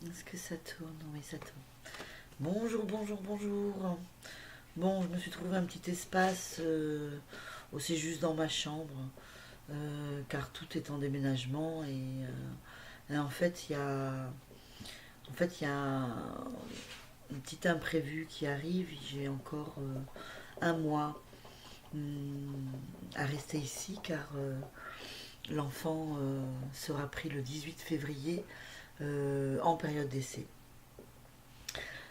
Est-ce que ça tourne? Oui, ça tourne. Bonjour, bonjour, bonjour. Bon, je me suis trouvé un petit espace aussi juste dans ma chambre, car tout est en déménagement et en fait, il y a un petit imprévu qui arrive. J'ai encore un mois à rester ici, car l'enfant sera pris le 18 février en période d'essai.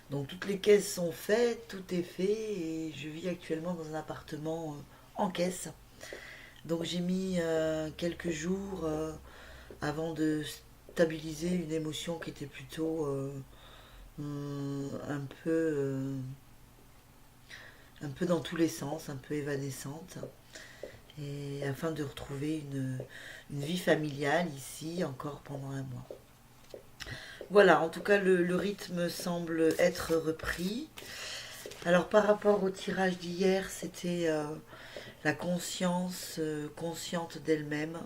Donc toutes les caisses sont faites, tout est fait et je vis actuellement dans un appartement en caisse. Donc j'ai mis quelques jours avant de stabiliser une émotion qui était plutôt un peu un peu dans tous les sens, un peu évanescente, et afin de retrouver une vie familiale ici encore pendant un mois. Voilà, en tout cas le rythme semble être repris. Alors par rapport au tirage d'hier, c'était la conscience consciente d'elle-même.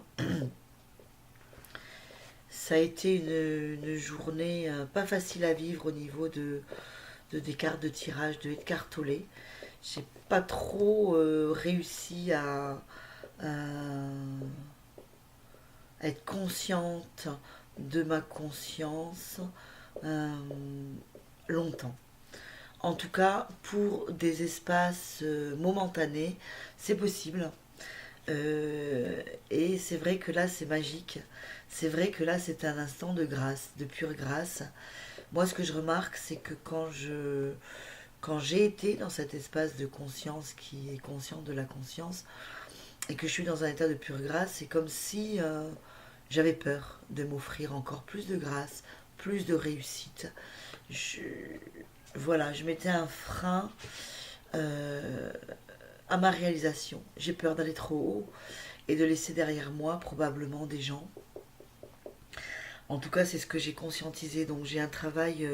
Ça a été une journée pas facile à vivre au niveau des cartes de tirage de Edgar Tolle. J'ai pas trop réussi à être consciente de ma conscience euh, longtemps. En tout cas, pour des espaces momentanés, c'est possible. Et c'est vrai que là, c'est magique. C'est vrai que là, c'est un instant de grâce, de pure grâce. Moi, ce que je remarque, c'est que quand j'ai été dans cet espace de conscience qui est consciente de la conscience, et que je suis dans un état de pure grâce, c'est comme si j'avais peur de m'offrir encore plus de grâce, plus de réussite. Je, voilà, je mettais un frein euh, à ma réalisation. J'ai peur d'aller trop haut et de laisser derrière moi probablement des gens. En tout cas, c'est ce que j'ai conscientisé. Donc j'ai un travail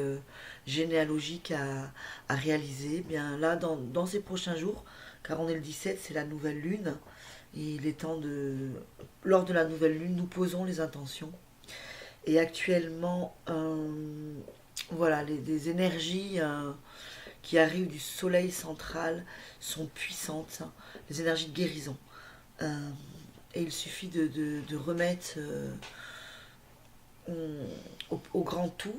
généalogique à réaliser. Bien là, dans ces prochains jours, car on est le 17, c'est la nouvelle lune. Et il est temps de... Lors de la nouvelle lune, nous posons les intentions. Et actuellement, voilà, les énergies qui arrivent du soleil central sont puissantes. Les énergies de guérison. Euh, et il suffit de remettre au grand tout,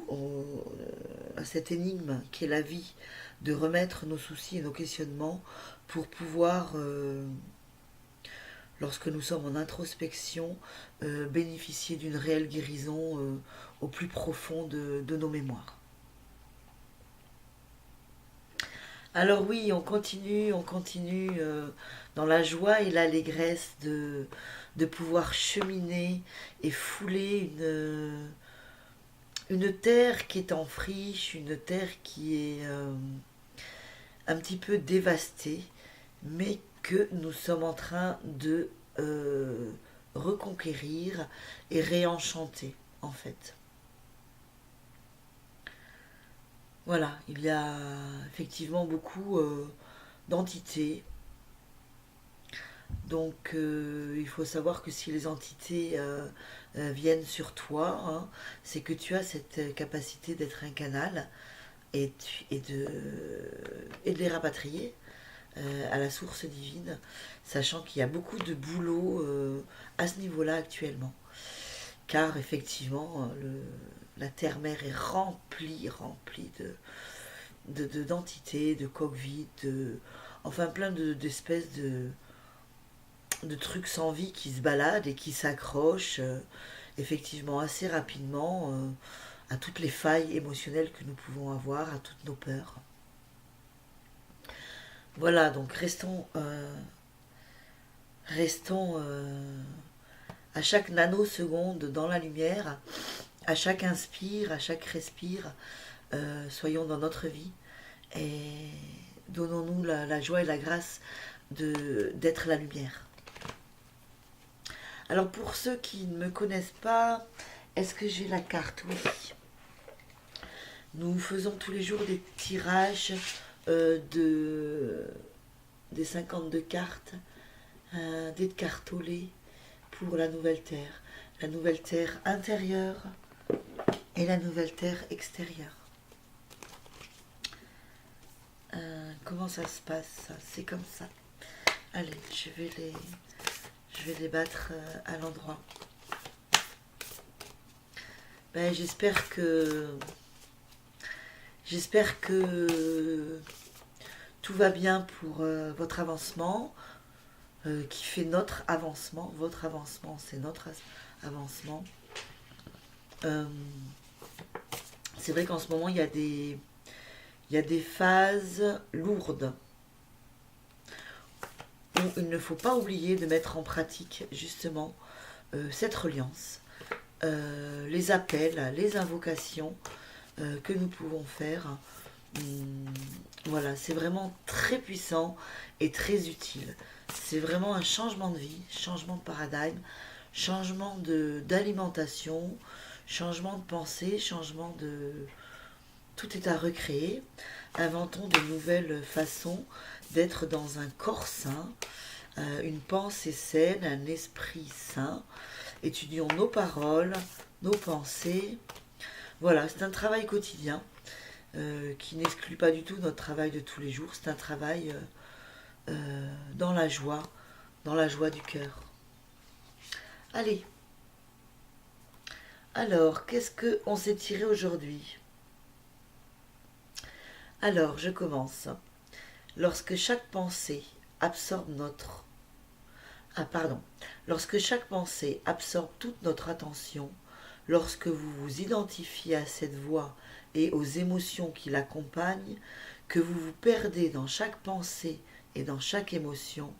à cette énigme qui est la vie, de remettre nos soucis et nos questionnements pour pouvoir, lorsque nous sommes en introspection, bénéficier d'une réelle guérison au plus profond de nos mémoires. Alors oui, on continue dans la joie et l'allégresse de pouvoir cheminer et fouler une terre qui est en friche, une terre qui est un petit peu dévastée, mais que nous sommes en train de reconquérir et réenchanter en fait. Voilà, il y a effectivement beaucoup d'entités. Donc il faut savoir que si les entités viennent sur toi, hein, c'est que tu as cette capacité d'être un canal et de les rapatrier à la source divine, sachant qu'il y a beaucoup de boulot à ce niveau-là actuellement. Car effectivement, la terre-mère est remplie d'entités, de coques vides, enfin plein d'espèces de trucs sans vie qui se baladent et qui s'accrochent effectivement assez rapidement à toutes les failles émotionnelles que nous pouvons avoir, à toutes nos peurs. Voilà, donc restons à chaque nanoseconde dans la lumière, à chaque inspire, à chaque respire, soyons dans notre vie et donnons-nous la joie et la grâce d'être la lumière. Alors pour ceux qui ne me connaissent pas, est-ce que j'ai la carte? Oui. Nous faisons tous les jours des tirages des 52 cartes des cartolés pour la nouvelle terre. La nouvelle terre intérieure, et la nouvelle terre extérieure. Comment ça se passe? C'est comme ça. Allez, je vais les battre à l'endroit. Ben, j'espère que tout va bien pour votre avancement, qui fait notre avancement. Votre avancement, c'est notre avancement. Euh, c'est vrai qu'en ce moment, il y a des phases lourdes où il ne faut pas oublier de mettre en pratique justement cette reliance, les appels, les invocations que nous pouvons faire. Voilà, c'est vraiment très puissant et très utile. C'est vraiment un changement de vie, changement de paradigme, changement d'alimentation, changement de pensée, changement de... Tout est à recréer. Inventons de nouvelles façons d'être dans un corps sain, une pensée saine, un esprit sain. Étudions nos paroles, nos pensées. Voilà, c'est un travail quotidien qui n'exclut pas du tout notre travail de tous les jours. C'est un travail dans la joie du cœur. Allez, alors, qu'est-ce qu'on s'est tiré aujourd'hui? Alors, je commence. Lorsque chaque pensée absorbe notre... Ah, pardon. Lorsque chaque pensée absorbe toute notre attention, lorsque vous vous identifiez à cette voix et aux émotions qui l'accompagnent, que vous vous perdez dans chaque pensée et dans chaque émotion,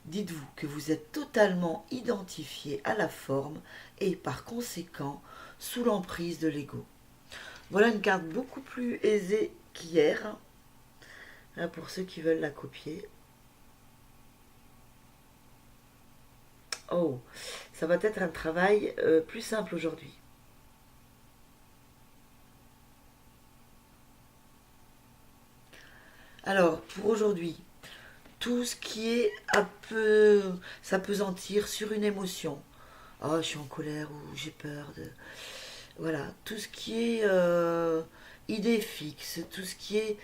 dites-vous que vous êtes totalement identifié à la forme et par conséquent sous l'emprise de l'ego. Voilà une carte beaucoup plus aisée qu'hier, hein, pour ceux qui veulent la copier. Oh, ça va être un travail plus simple aujourd'hui. Alors, pour aujourd'hui, tout ce qui est un peu s'apesantir sur une émotion. Oh, je suis en colère ou j'ai peur de... Voilà, tout ce qui est idée fixe, tout ce qui est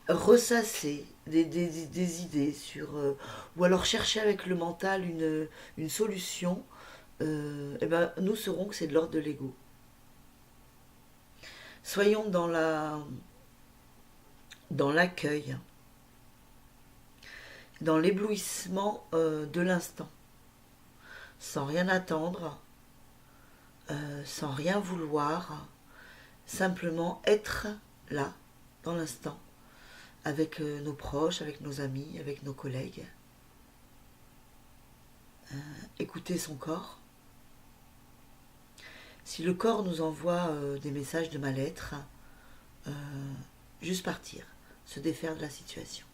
ressasser des idées sur... ou alors chercher avec le mental une solution, eh ben, nous saurons que c'est de l'ordre de l'ego. Soyons dans l'accueil, dans l'éblouissement de l'instant, sans rien attendre, sans rien vouloir, simplement être là, dans l'instant, avec nos proches, avec nos amis, avec nos collègues. Écouter son corps. Si le corps nous envoie des messages de mal-être, euh, juste partir, se défaire de la situation.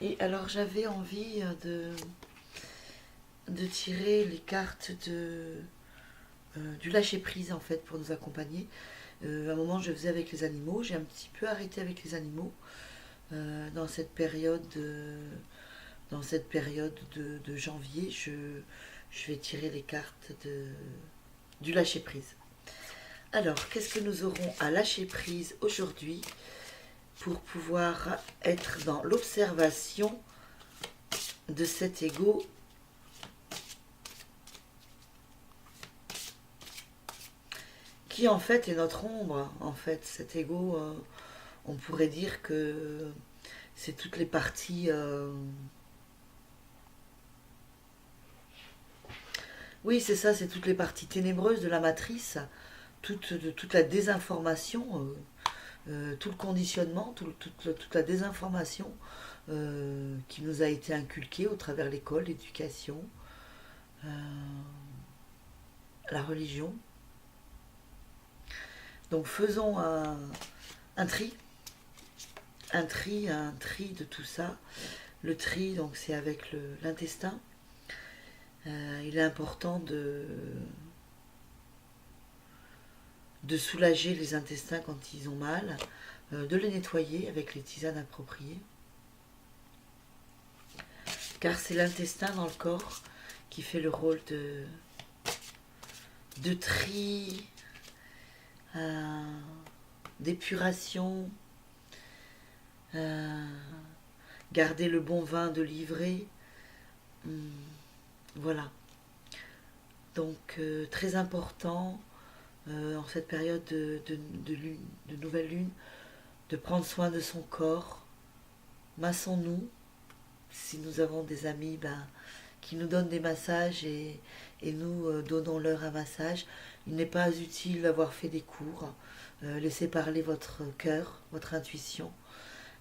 Et alors j'avais envie de tirer les cartes du lâcher-prise en fait pour nous accompagner. À un moment je faisais avec les animaux, j'ai un petit peu arrêté avec les animaux dans cette période, de janvier. Je vais tirer les cartes du lâcher-prise. Alors, qu'est-ce que nous aurons à lâcher prise aujourd'hui pour pouvoir être dans l'observation de cet ego qui en fait est notre ombre. En fait, cet ego, on pourrait dire que c'est toutes les parties... Oui, c'est ça, c'est toutes les parties ténébreuses de la matrice, toute la désinformation, tout le conditionnement, toute la désinformation qui nous a été inculquée au travers l'école, l'éducation, euh, la religion. Donc faisons un tri, un tri de tout ça. Le tri, donc c'est avec l'intestin. Il est important de soulager les intestins quand ils ont mal, de les nettoyer avec les tisanes appropriées. Car c'est l'intestin dans le corps qui fait le rôle de tri, d'épuration, garder le bon vin de livret. Voilà. Donc très important en cette période de nouvelle lune, de prendre soin de son corps. Massons-nous. Si nous avons des amis qui nous donnent des massages et nous donnons-leur un massage, il n'est pas utile d'avoir fait des cours. Laissez parler votre cœur, votre intuition.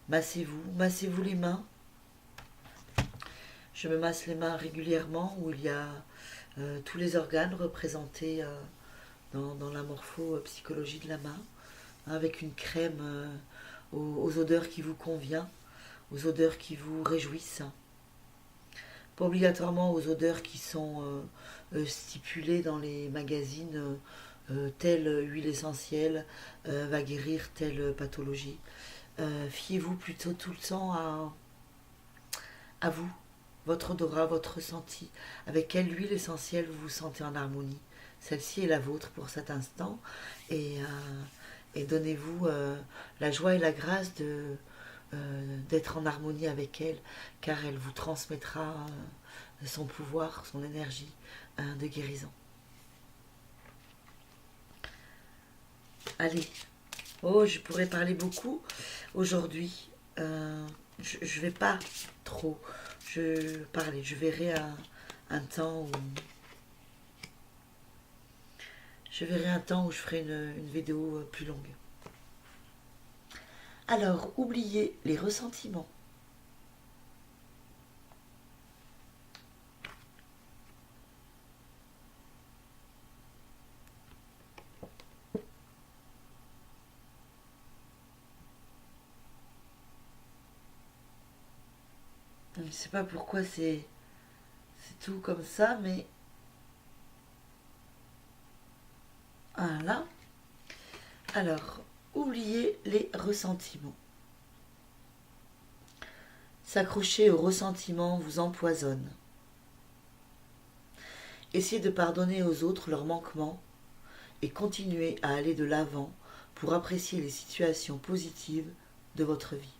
Massez-vous les mains. Je me masse les mains régulièrement où il y a tous les organes représentés dans la morpho-psychologie de la main, avec une crème aux odeurs qui vous convient, aux odeurs qui vous réjouissent. Pas obligatoirement aux odeurs qui sont stipulées dans les magazines, telle huile essentielle va guérir telle pathologie. Fiez-vous plutôt tout le temps à vous, votre odorat, votre ressenti, avec quelle huile essentielle vous vous sentez en harmonie. Celle-ci est la vôtre pour cet instant et donnez-vous la joie et la grâce d'être en harmonie avec elle, car elle vous transmettra son pouvoir, son énergie de guérison. Allez, je pourrais parler beaucoup aujourd'hui. Je ne vais pas trop parler. Je verrai un temps où je ferai une vidéo plus longue. Alors, oubliez les ressentiments. Je ne sais pas pourquoi c'est tout comme ça, mais voilà. Alors, oubliez les ressentiments. S'accrocher aux ressentiments vous empoisonne. Essayez de pardonner aux autres leurs manquements et continuez à aller de l'avant pour apprécier les situations positives de votre vie.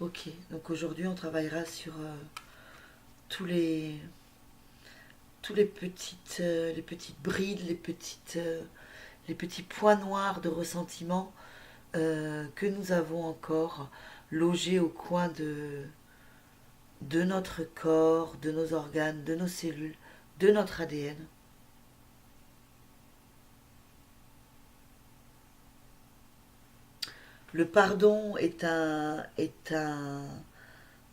Ok, donc aujourd'hui on travaillera sur tous les petites brides, les petits points noirs de ressentiment que nous avons encore logés au coin de notre corps, de nos organes, de nos cellules, de notre ADN. Le pardon est un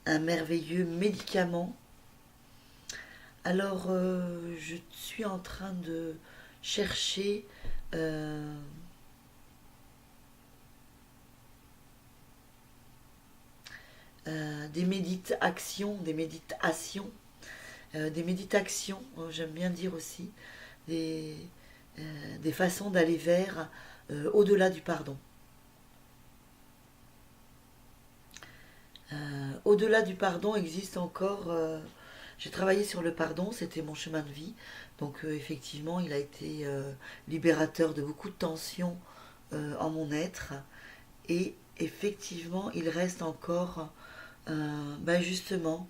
merveilleux médicament. Alors, je suis en train de chercher des méditations, j'aime bien dire aussi, des façons d'aller vers au-delà du pardon. Au-delà du pardon existe encore... j'ai travaillé sur le pardon, c'était mon chemin de vie. Donc effectivement, il a été libérateur de beaucoup de tensions en mon être. Et effectivement, il reste encore justement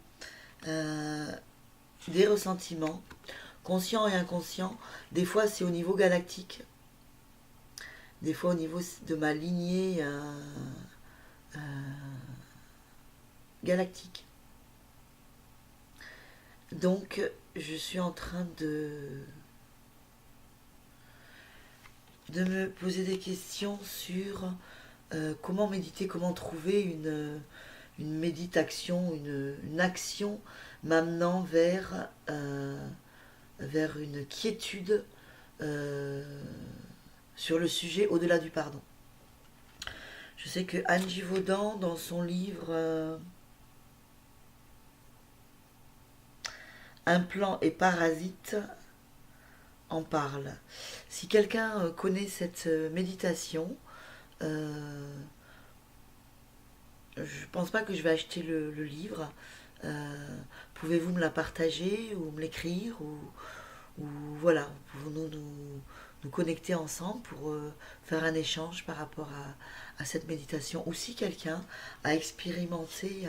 des ressentiments, conscients et inconscients. Des fois, c'est au niveau galactique. Des fois, au niveau de ma lignée galactique. Donc, je suis en train de me poser des questions sur comment méditer, comment trouver une méditation, une action m'amenant vers une quiétude sur le sujet au-delà du pardon. Je sais que Anne Givaudan, dans son livre Implant et parasite en parle. Si quelqu'un connaît cette méditation, je pense pas que je vais acheter le livre. Pouvez-vous me la partager ou me l'écrire ou voilà, nous connecter ensemble pour faire un échange par rapport à cette méditation. Ou si quelqu'un a expérimenté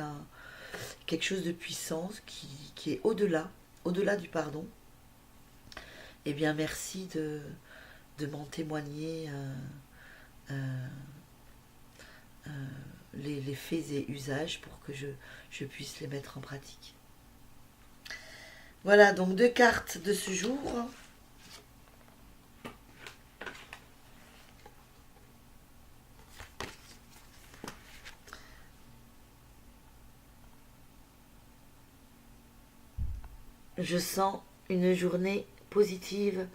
quelque chose de puissant qui est au-delà du pardon, eh bien merci de m'en témoigner euh, euh, les faits et usages pour que je puisse les mettre en pratique. Voilà, donc 2 cartes de ce jour. Je sens une journée positive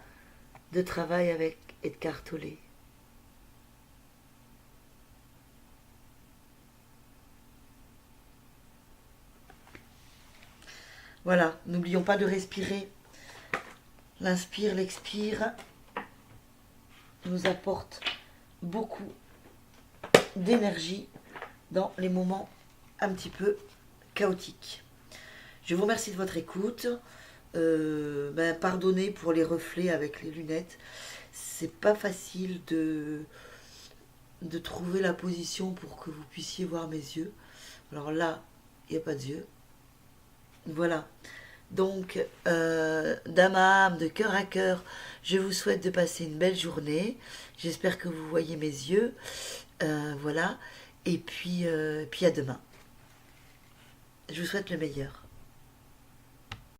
de travail avec Edgar Tolle. Voilà, n'oublions pas de respirer. L'inspire, l'expire nous apporte beaucoup d'énergie dans les moments un petit peu chaotiques. Je vous remercie de votre écoute. Pardonnez pour les reflets avec les lunettes. C'est pas facile de trouver la position pour que vous puissiez voir mes yeux. Alors là, il n'y a pas d'yeux. Voilà. Donc, d'âme à âme, de cœur à cœur, je vous souhaite de passer une belle journée. J'espère que vous voyez mes yeux. Voilà. Et puis à demain. Je vous souhaite le meilleur.